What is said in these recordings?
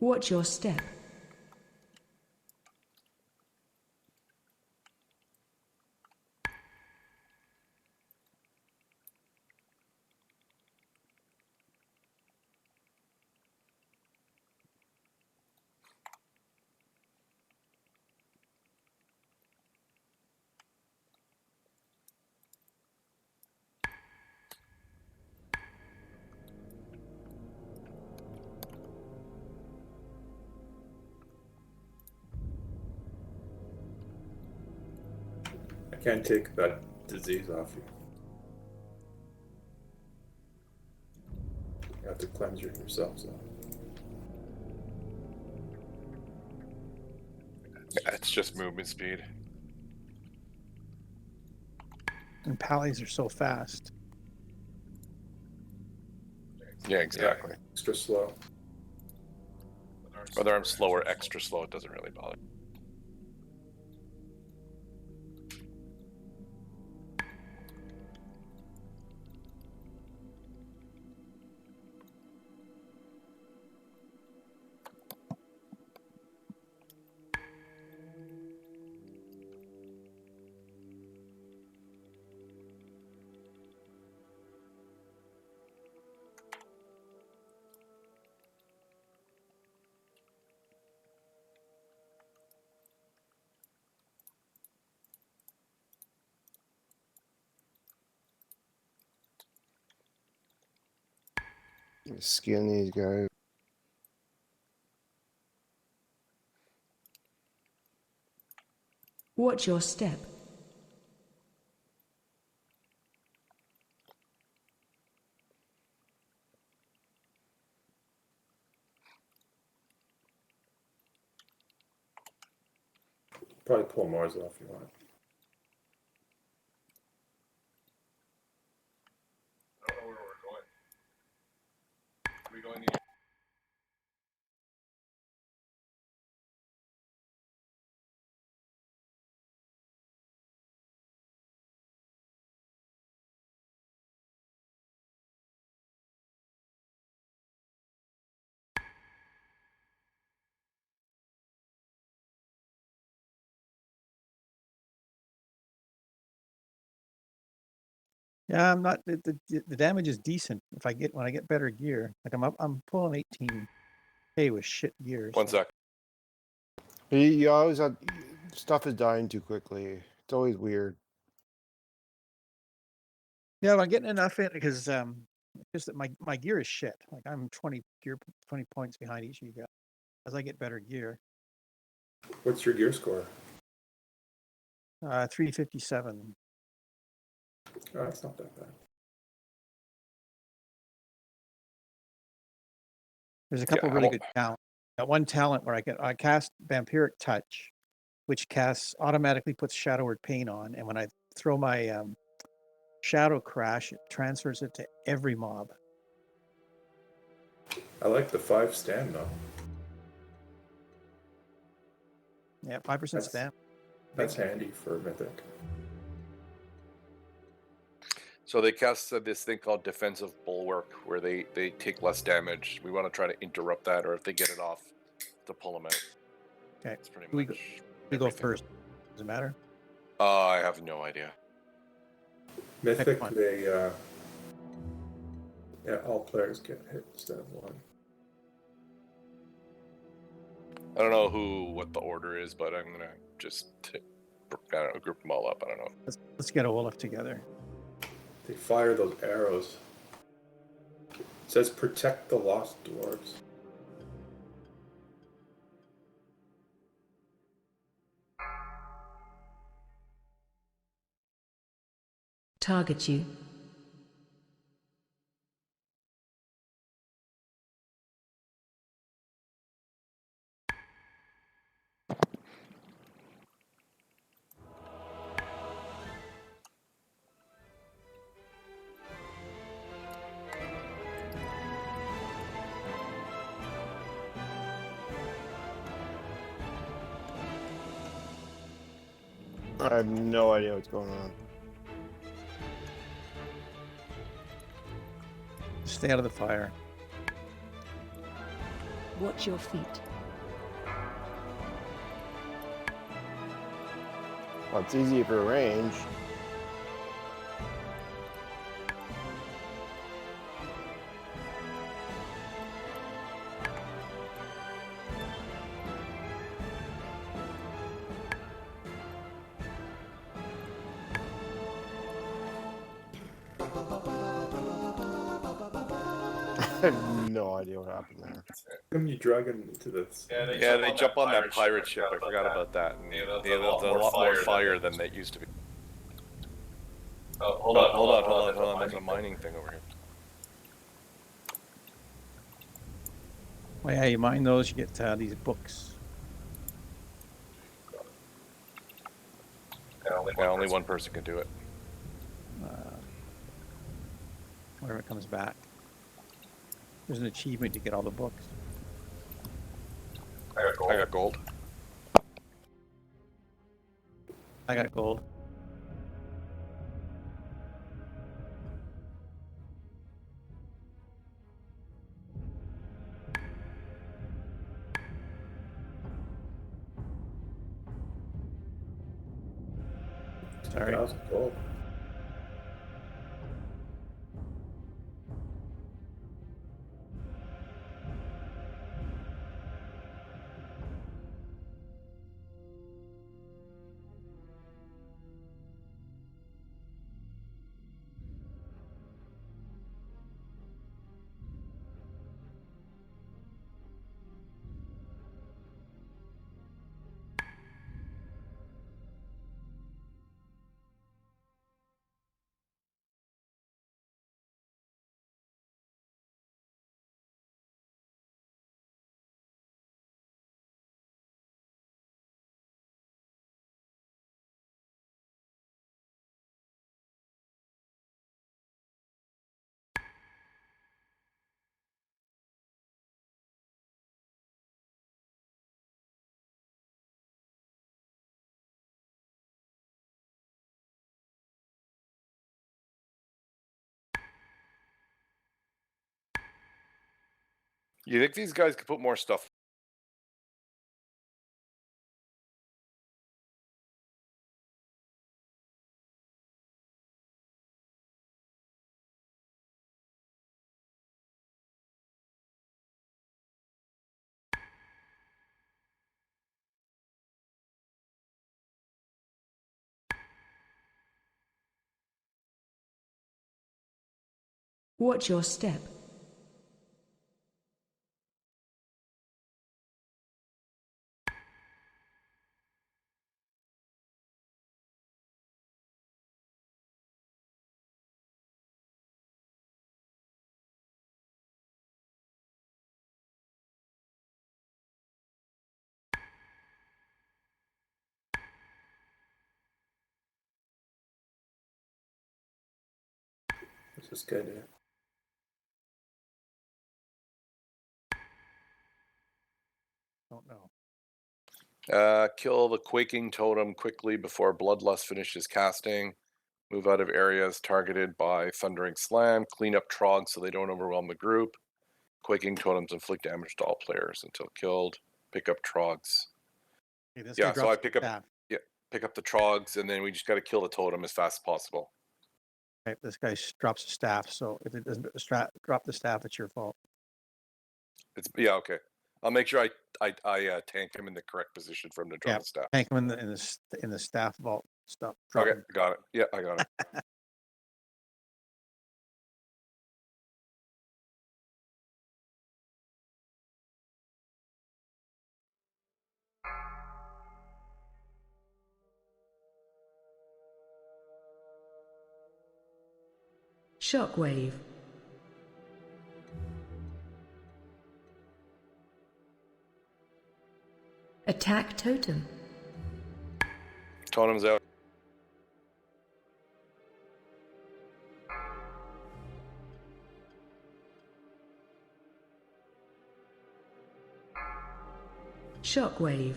Watch your step. I can't take that disease off you. You have to cleanse yourselves off. Yeah, it's just movement speed. And pallies are so fast. Yeah, exactly. Yeah, extra slow. Whether I'm slow or extra slow, it doesn't really bother. Skin these guys. Watch your step. Probably pull Mars off if you want. I don't know where we're going. Are we going Yeah, I'm not. The damage is decent if when I get better gear. Like I'm pulling 18k with shit gear. One so- sec. You always have stuff is dying too quickly. It's always weird. Yeah, I'm getting enough in because just that my gear is shit. Like I'm 20 points behind each of you guys. As I get better gear, What's your gear score? 357. Oh, that's not that bad. There's a couple Yeah, really good talents. Got one talent where I cast Vampiric Touch, which automatically puts Shadow Word Pain on, and when I throw my Shadow Crash, it transfers it to every mob. I like the 5 stamina. Yeah, 5% spam. That's handy for Mythic. So they cast this thing called Defensive Bulwark, where they take less damage. We want to try to interrupt that, or if they get it off, to pull them out. Okay, That's pretty we much. go first. Does it matter? I have no idea. Mythic, one. they yeah, all players get hit instead of one. I don't know what the order is, but I'm gonna just group them all up. I don't know. Let's get Olaf together. They fire those arrows. It says protect the lost dwarves. Target you. I have no idea what's going on. Stay out of the fire. Watch your feet. Well, it's easy for range. I have no idea what happened there. How come you drag him into this? Yeah, they jump on that pirate ship. I forgot about that. And there's a lot more fire than they used to be. Hold on. There's a mining thing over here. Well, yeah, you mine those, you get these books. Yeah, only one person can do it. Whenever it comes back. There's an achievement to get all the books. I got gold. I got gold. Sorry. 2,000 gold. You think these guys could put more stuff? Watch your step. What's this guy do? Don't know. Kill the quaking totem quickly before Bloodlust finishes casting. Move out of areas targeted by Thundering Slam. Clean up trogs so they don't overwhelm the group. Quaking totems inflict damage to all players until killed. Pick up trogs. Okay, this Yeah, guy so I drops pick the up staff. pick up the trogs, and then we just got to kill the totem as fast as possible. Okay, this guy drops the staff, so if it doesn't drop the staff, it's your fault. Yeah, okay. I'll make sure I tank him in the correct position for him to drop Yeah, the staff. tank him in the staff vault stuff. Drop Okay, him. got it. Yeah, I got it. Shockwave. Attack totem. Totem's out. Shockwave.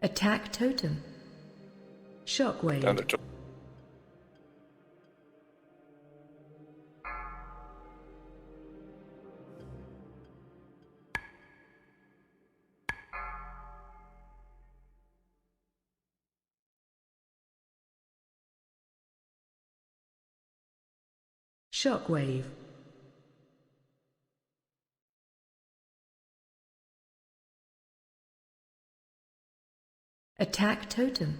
Attack totem. Shockwave. Down to Shockwave. Attack totem.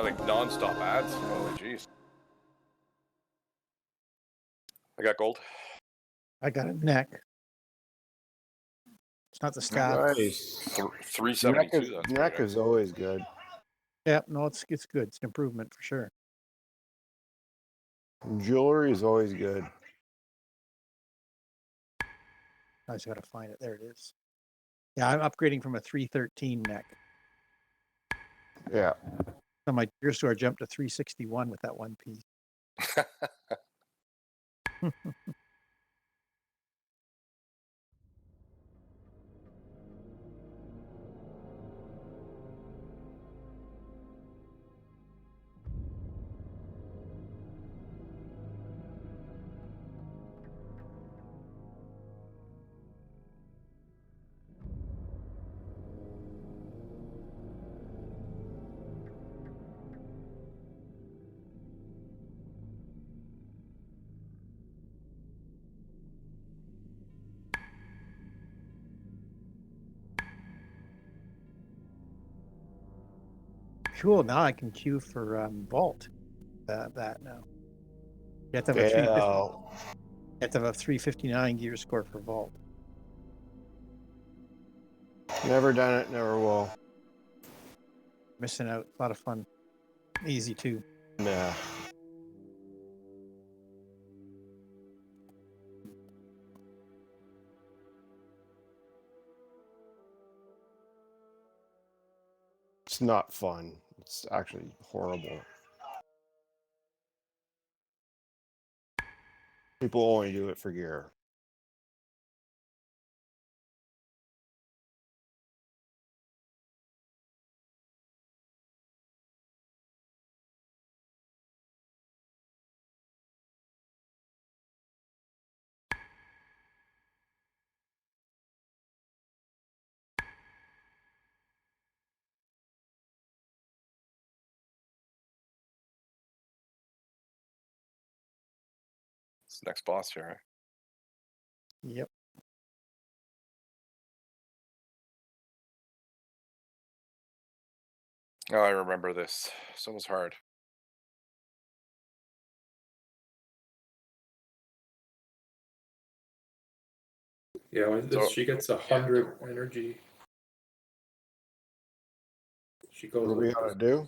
like non-stop ads. Holy jeez. I got gold. I got a neck. It's not the staff. Nice. 372. That's Neck pretty is always good. Yeah, no, it's good. It's an improvement for sure. Jewelry is always good. I just got to find it. There it is. Yeah, I'm upgrading from a 313 neck. Yeah. So my gear store jumped to 361 with that one piece. Cool. Now I can queue for Vault. That now. You have to have a 350. Yeah. You have to have a 359 gear score for Vault. Never done it, never will. Missing out. A lot of fun. Easy too. Nah. It's not fun. It's actually horrible. People only do it for gear. It's the next boss here. Yep. Oh, I remember this. This one was hard. Yeah, when So- she gets 100 energy. She goes. What do we like gotta this. do?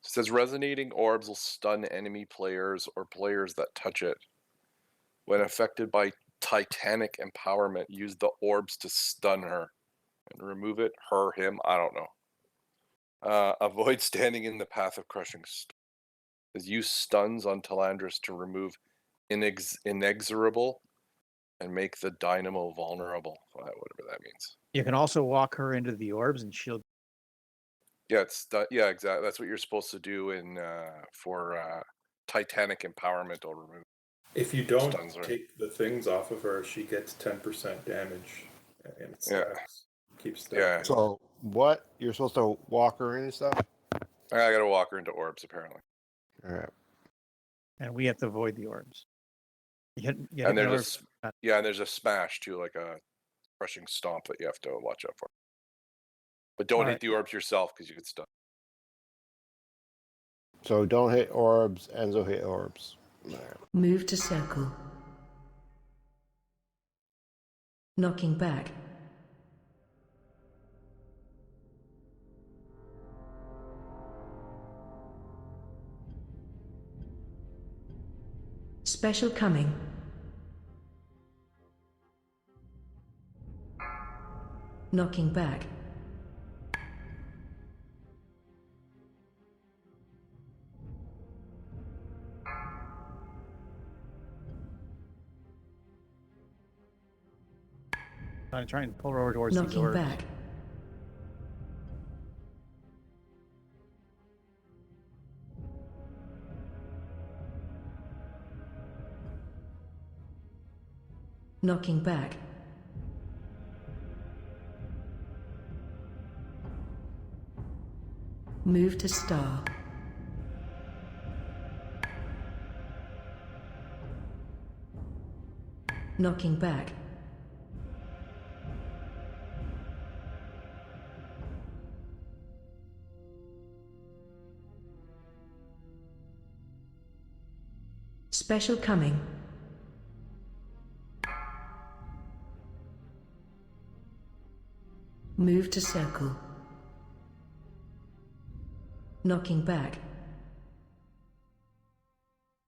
It says resonating orbs will stun enemy players or players that touch it. When affected by Titanic empowerment, use the orbs to stun her and remove it. Her, him, I don't know. Avoid standing in the path of crushing. Use stuns on Talandris to remove inexorable and make the dynamo vulnerable. Whatever that means. You can also walk her into the orbs and shield. Yeah, yeah, exactly. That's what you're supposed to do in for Titanic empowerment. Will remove. If you don't Stuns her. take the things off of her, she gets 10% damage, and it stacks. Keeps stacking. Yeah. So what? You're supposed to walk her in and stuff? I gotta walk her into orbs apparently. All right. And we have to avoid the orbs. You hit And the there's orbs. and there's a smash too, like a crushing stomp that you have to watch out for. But don't hit Alright. the orbs yourself because you get stuck. So don't hit orbs. Enzo hit orbs. All right. Move to circle. Knocking back. Special coming. Knocking back. trying to try and pull her over towards these Knocking orbs. back. Knocking back. Move to star. Knocking back. Special coming. Move to circle. Knocking back.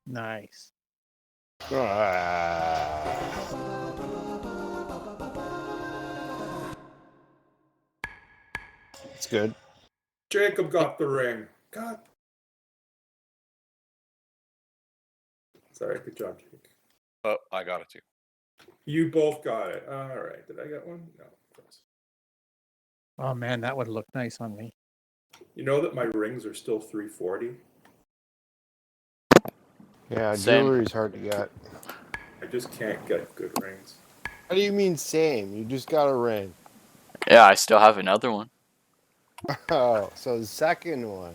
Nice. It's good. Jacob got the ring. God. Sorry, good job, Jake. Oh, I got it too. You both got it. All right. Did I get one? No. Oh man, that would look nice on me. You know that my rings are still 340? Yeah, Same. jewelry's hard to get. I just can't get good rings. How do you mean same? You just got a ring. Yeah, I still have another one. Oh, so the second one.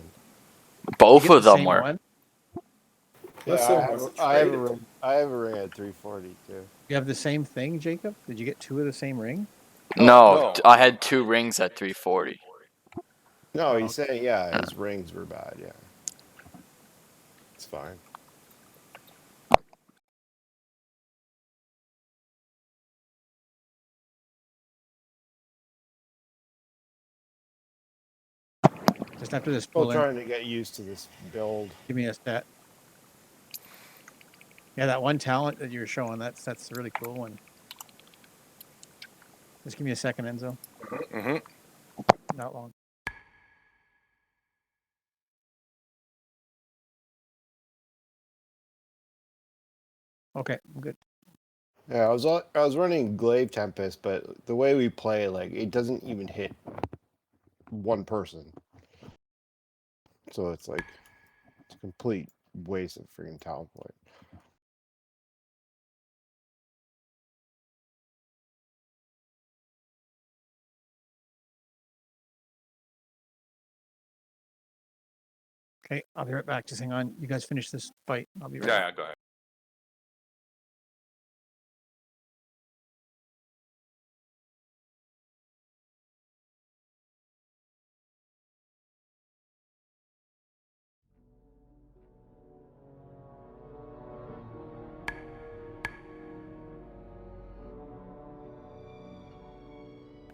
Both You get of the them same were. one? Yeah, Unless someone wants to I have trade a it. ring. I have a ring at 340 too. You have the same thing, Jacob? Did you get two of the same ring? No, no. I had 2 rings at 340. No, Oh, he's saying yeah, his rings were bad. Yeah, it's fine. Just after this Still pull in, trying to get used to this build. give me a stat. Yeah, that one talent that you were showing, that's a really cool one. Just give me a second, Enzo. Mm-hmm. Not long. Okay, I'm good. Yeah, I was running Glaive Tempest, but the way we play, like, it doesn't even hit one person. So it's like it's a complete waste of freaking talent point. Okay, I'll be right back. Just hang on. You guys finish this fight. I'll be right Yeah, back. yeah, go ahead.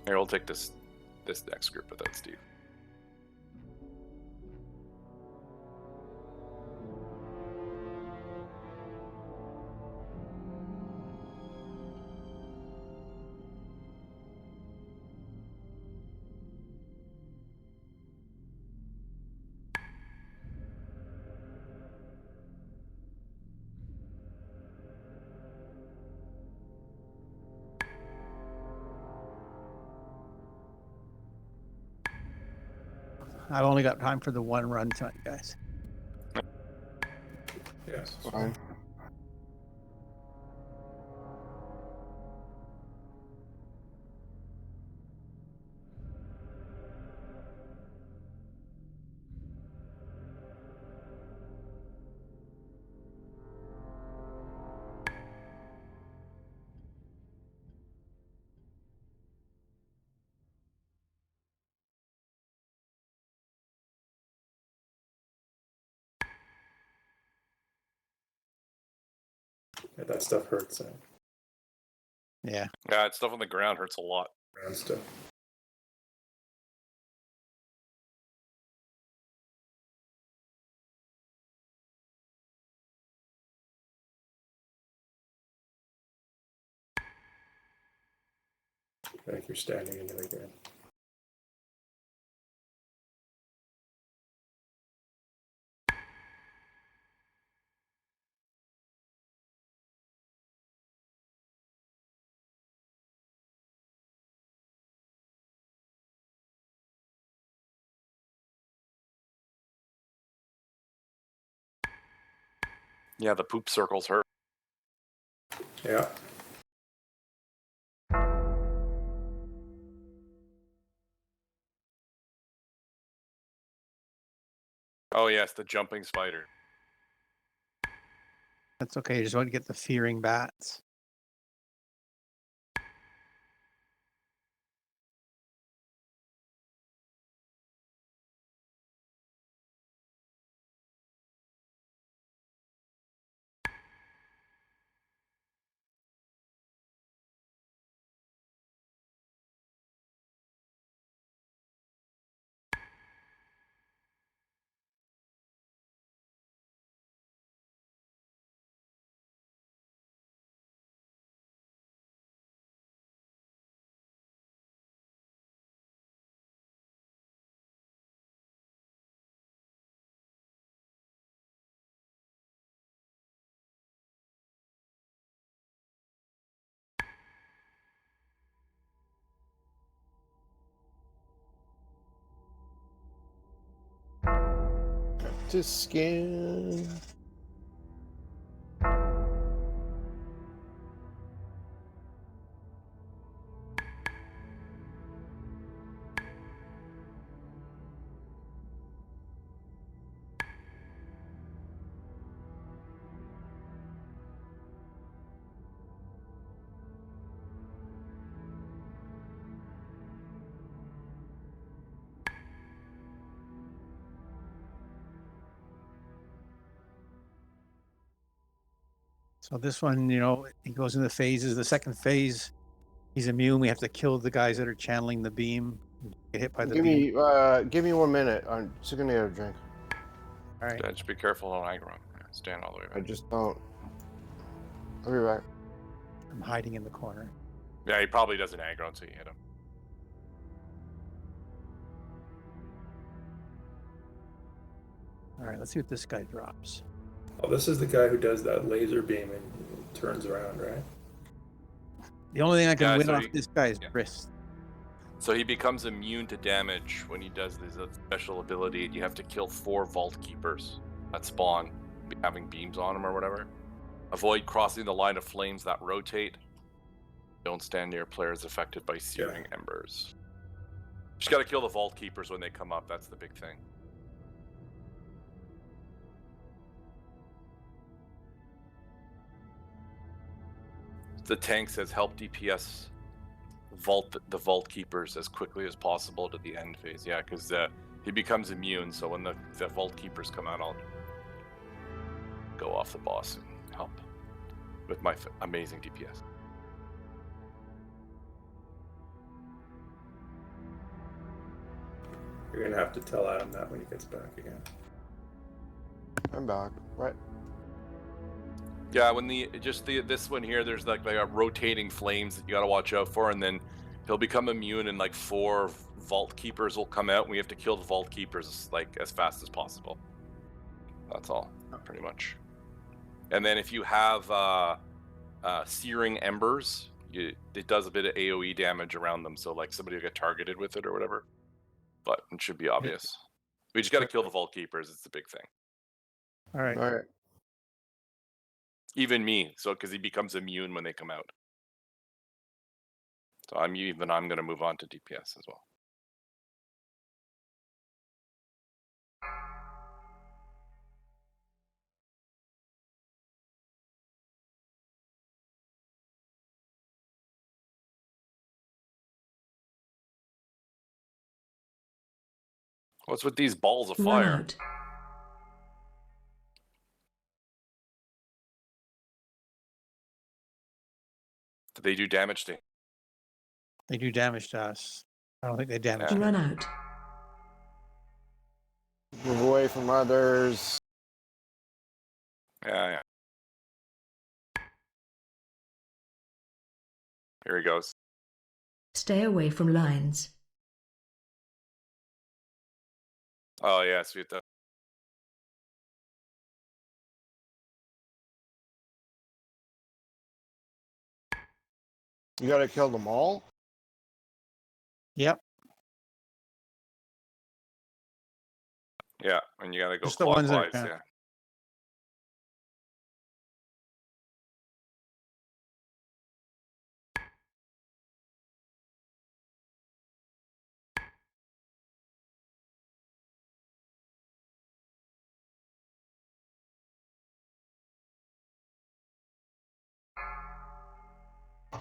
Here, we'll take this next group without Steve. I've only got time for the one run tonight, guys. Yes. Fine. Yeah, that stuff hurts. Yeah. Yeah, it's stuff on the ground hurts a lot. Ground stuff. I think you're standing in it again. Yeah, the poop circles hurt. Yeah. Oh yes, the jumping spider. That's okay. You just want to get the fearing bats. To scan. So this one, you know, he goes into phases. The second phase, he's immune. We have to kill the guys that are channeling the beam. Get hit by the beam. Give me 1 minute. I'm just gonna get a drink. All right. Yeah, just be careful on aggro. Stand all the way I back. just don't. I'll be back. I'm hiding in the corner. Yeah, he probably doesn't aggro until you hit him. All right, let's see what this guy drops. Oh, this is the guy who does that laser beam and turns around, right? The only thing I can Yeah, win so off he- this guy is yeah. wrist. So he becomes immune to damage when he does this special ability. You have to kill 4 Vault Keepers that spawn, having beams on them or whatever. Avoid crossing the line of flames that rotate. Don't stand near players affected by searing embers. Just gotta kill the Vault Keepers when they come up. That's the big thing. The tank says help DPS the Vault Keepers as quickly as possible to the end phase. Yeah, because he becomes immune, so when the Vault Keepers come out, I'll go off the boss and help with my amazing DPS. You're gonna have to tell Adam that when he gets back again. I'm back. Right. Yeah, when this one here, there's like a rotating flames that you gotta watch out for, and then he'll become immune, and like 4 Vault Keepers will come out, and we have to kill the Vault Keepers like as fast as possible. That's all, pretty much. And then if you have searing embers, it does a bit of AoE damage around them, so like somebody will get targeted with it or whatever. But it should be obvious. We just got to kill the Vault Keepers. It's the big thing. All right. All right. Even me, so because he becomes immune when they come out. So I'm going to move on to DPS as well. What's with these balls of Run fire? out. Do they do damage to? They do damage to us. I don't think they damage Yeah. him. Run out. Move away from others. Yeah. Here he goes. Stay away from lines. Oh yeah, sweet. You gotta kill them all. Yep. Yeah, and you got to go Just the ones that are clockwise. down. Yeah.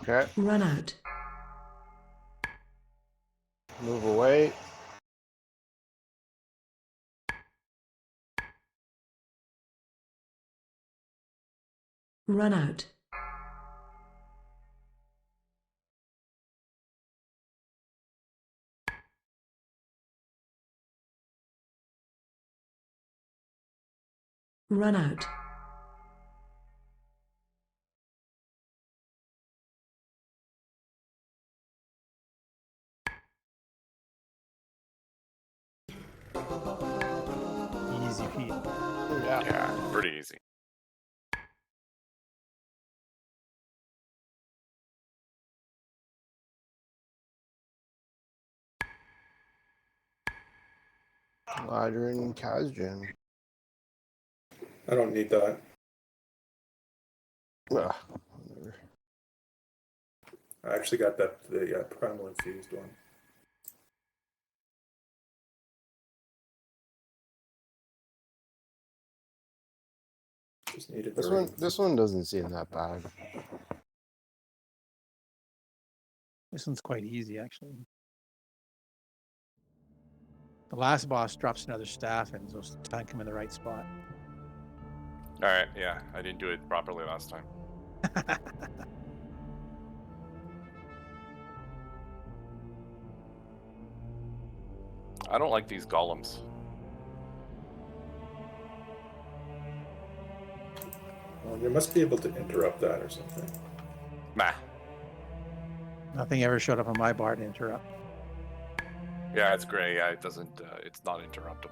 Okay. Run out. Move away. Run out. Run out. Easy Pete. Yeah. Yeah, pretty easy. Ladrin Kazjan. I don't need that. Ugh, whatever. I actually got the primal infused one. Just needed the ring. This one doesn't seem that bad. This one's quite easy, actually. The last boss drops another staff and so tank him in the right spot. All right, yeah, I didn't do it properly last time. I don't like these golems. Well, you must be able to interrupt that or something. Nah. Nothing ever showed up on my bar to interrupt. Yeah, it's gray. Yeah, it doesn't. It's not interruptible.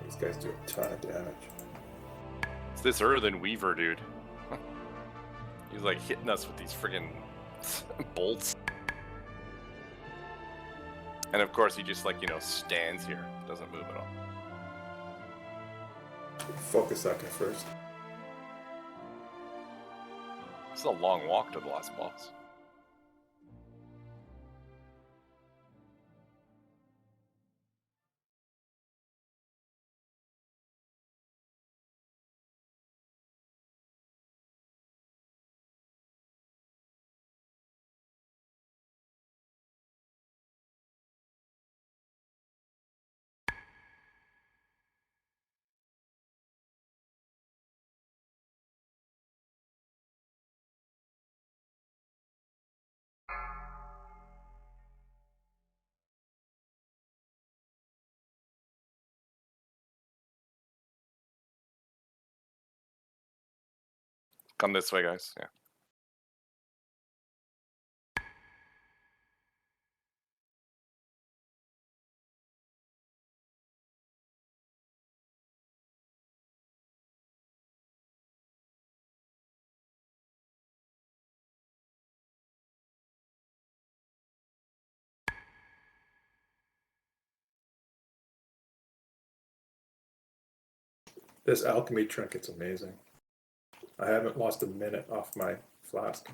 These guys do a ton of damage. It's this Earthen Weaver dude. He's like hitting us with these friggin' bolts. And of course, he just like, stands here. Doesn't move at all. Focus that guy first. It's a long walk to the last boss. Come this way, guys. Yeah. This alchemy trinket's amazing. I haven't lost a minute off my flask.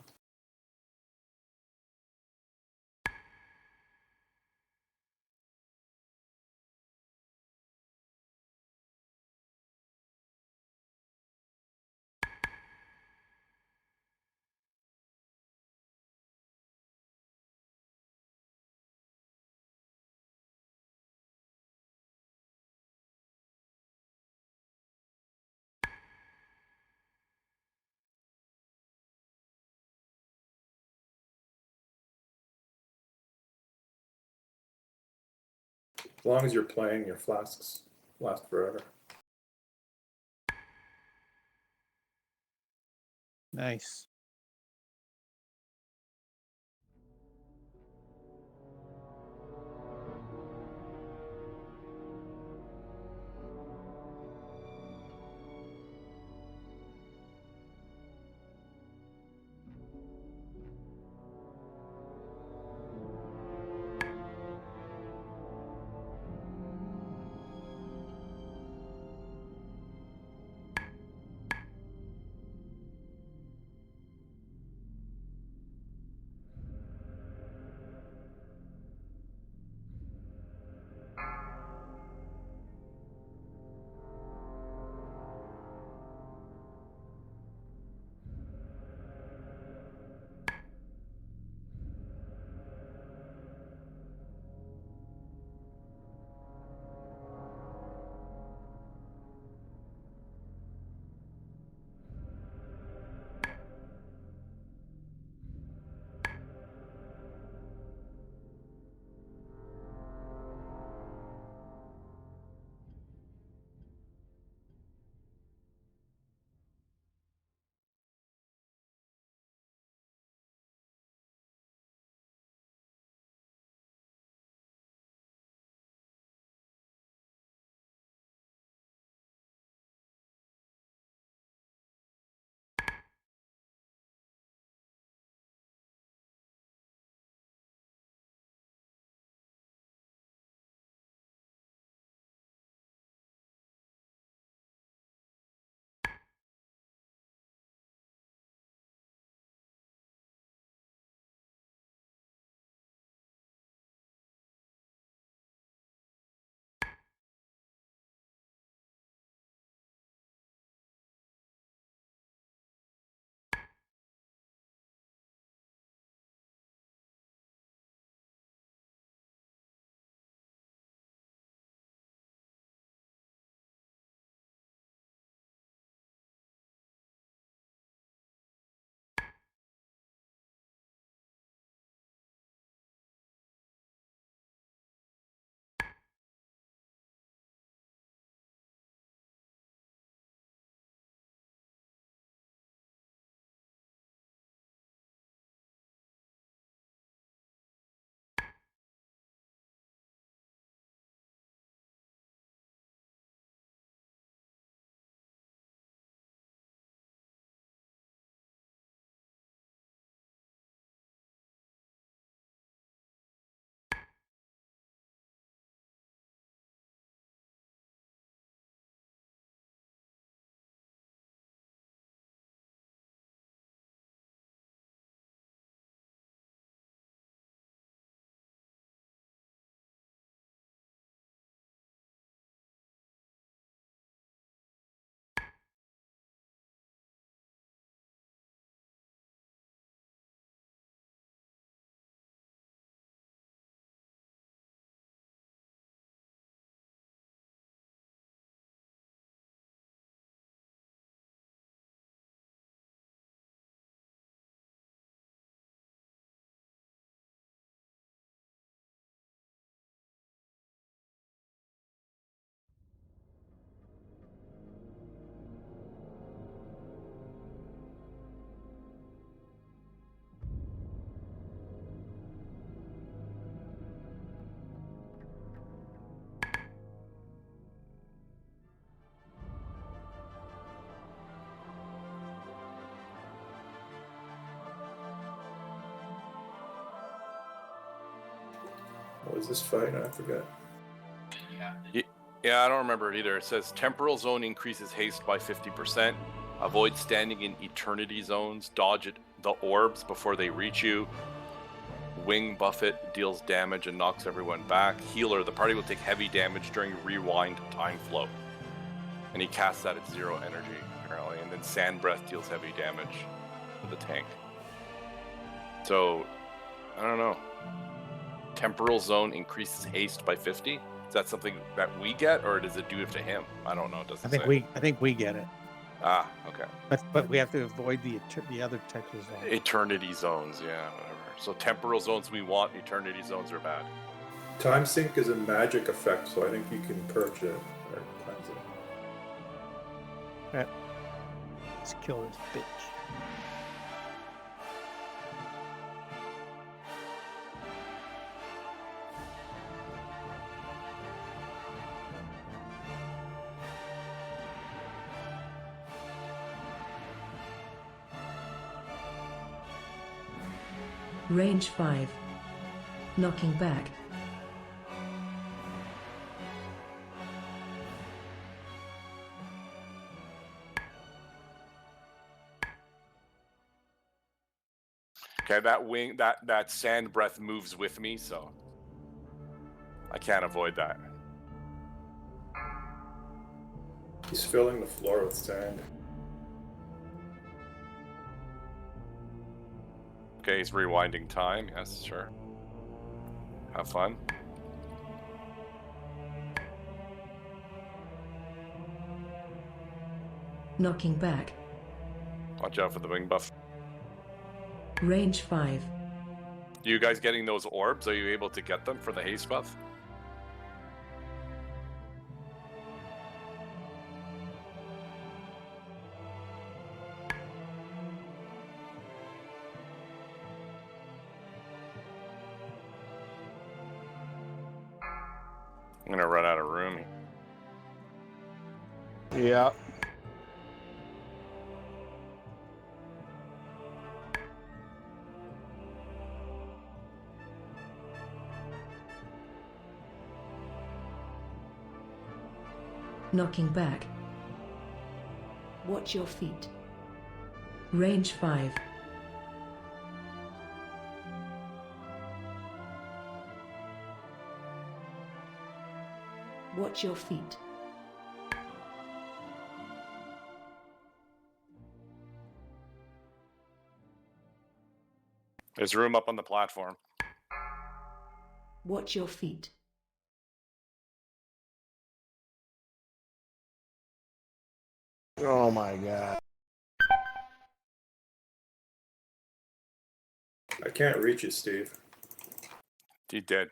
As long as you're playing, your flasks last forever. Nice. What was this fight? I forget. Yeah, I don't remember it either. It says temporal zone increases haste by 50%. Avoid standing in eternity zones. Dodge the orbs before they reach you. Wing buffet deals damage and knocks everyone back. Healer, the party will take heavy damage during rewind time flow. And he casts that at 0 energy, apparently. And then Sand Breath deals heavy damage to the tank. So, I don't know. Temporal zone increases haste by 50? Is that something that we get, or does it do it to him? I don't know. It doesn't say. I think we get it, Ah, okay. but we have to avoid the other types of zones. Eternity zones, yeah, whatever. So temporal zones we want, eternity zones are bad. Time Sink is a magic effect, so I think you can purge it. Or cleanse it. Let's kill this bitch. Range 5. Knocking back. Okay, that wing, that Sand Breath moves with me, so I can't avoid that. He's filling the floor with sand. Okay, he's rewinding time. Yes, sure. Have fun. Knocking back. Watch out for the wing buff. Range 5. You guys getting those orbs? Are you able to get them for the haste buff? I'm gonna run out of room. Yeah. Knocking back. Watch your feet. Range 5. Watch your feet. There's room up on the platform. Watch your feet. Oh my god. I can't reach it, Steve. He did.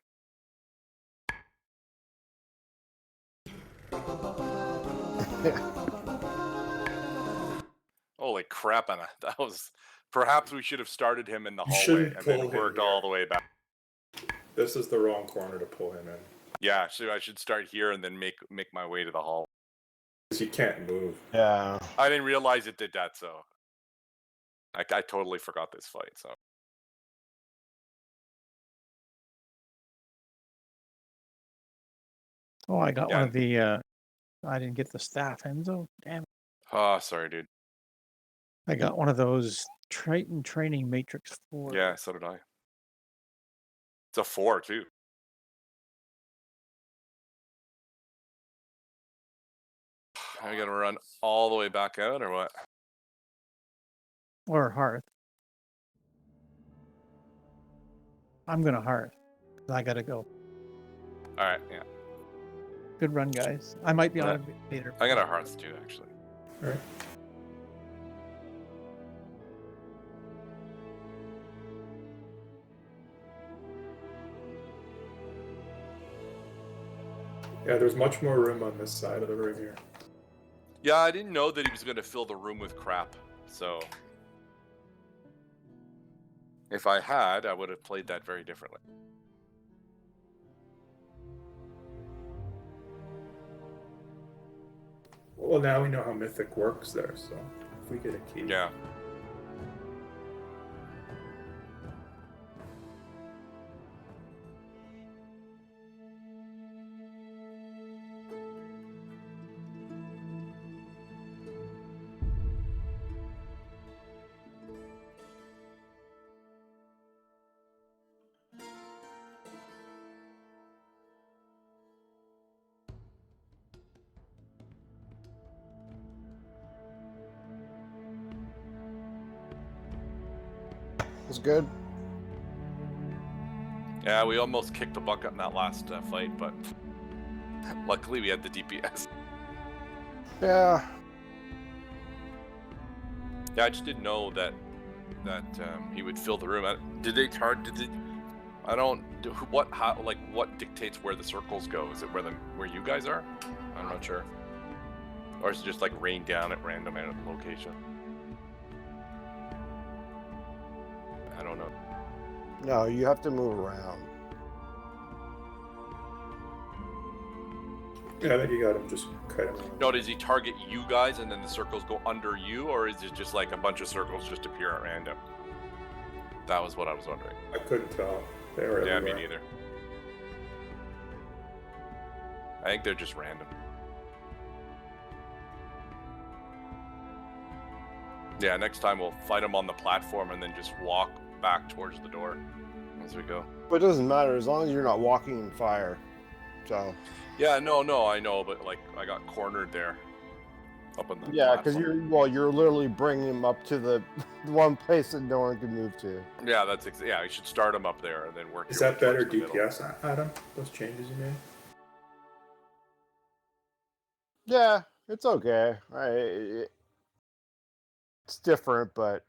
Holy crap, Anna. That was... Perhaps we should have started him in the You hallway shouldn't and pull then him worked here. all the way back. This is the wrong corner to pull him in. Yeah, so I should start here and then make my way to the hall. Because he can't move. Yeah. I didn't realize it did that, so... I totally forgot this fight, so... Oh, I got Yeah. one of the. I didn't get the staff, Enzo. Damn. Oh, sorry, dude. I got one of those Triton Training Matrix 4. Yeah, so did I. It's a 4, too. Are we gonna run all the way back out, or what? Or Hearth. I'm gonna Hearth. I gotta go. Alright, yeah. Good run, guys. I might be on Yeah. a bit later. I got a Hearth, too, actually. Alright. Yeah, there's much more room on this side of the room here. Yeah, I didn't know that he was gonna fill the room with crap, so... If I had, I would have played that very differently. Well, now we know how Mythic works there, so if we get a key. Yeah. It's good. Yeah, we almost kicked the bucket in that last fight, but luckily we had the DPS. Yeah. Yeah, I just didn't know that he would fill the room. Did they charge? I don't. What? How? Like, what dictates where the circles go? Is it where you guys are? I'm not sure. Or is it just like rain down at random location? I don't know. No, you have to move around. Yeah, I think you got him just cut him. No, does he target you guys and then the circles go under you, or is it just like a bunch of circles just appear at random? That was what I was wondering. I couldn't tell. They were Yeah, everywhere. me neither. I think they're just random. Yeah, next time we'll fight them on the platform and then just walk back towards the door as we go. But it doesn't matter as long as you're not walking in fire. So. Yeah, no, I know, but like I got cornered there. Up on the Yeah, because platform. you're literally bringing him up to the one place that no one can move to. Yeah, yeah. You should start them up there and then work. Is your that way better towards the middle. DPS, Adam? Those changes you made? Yeah, it's okay. It's different, but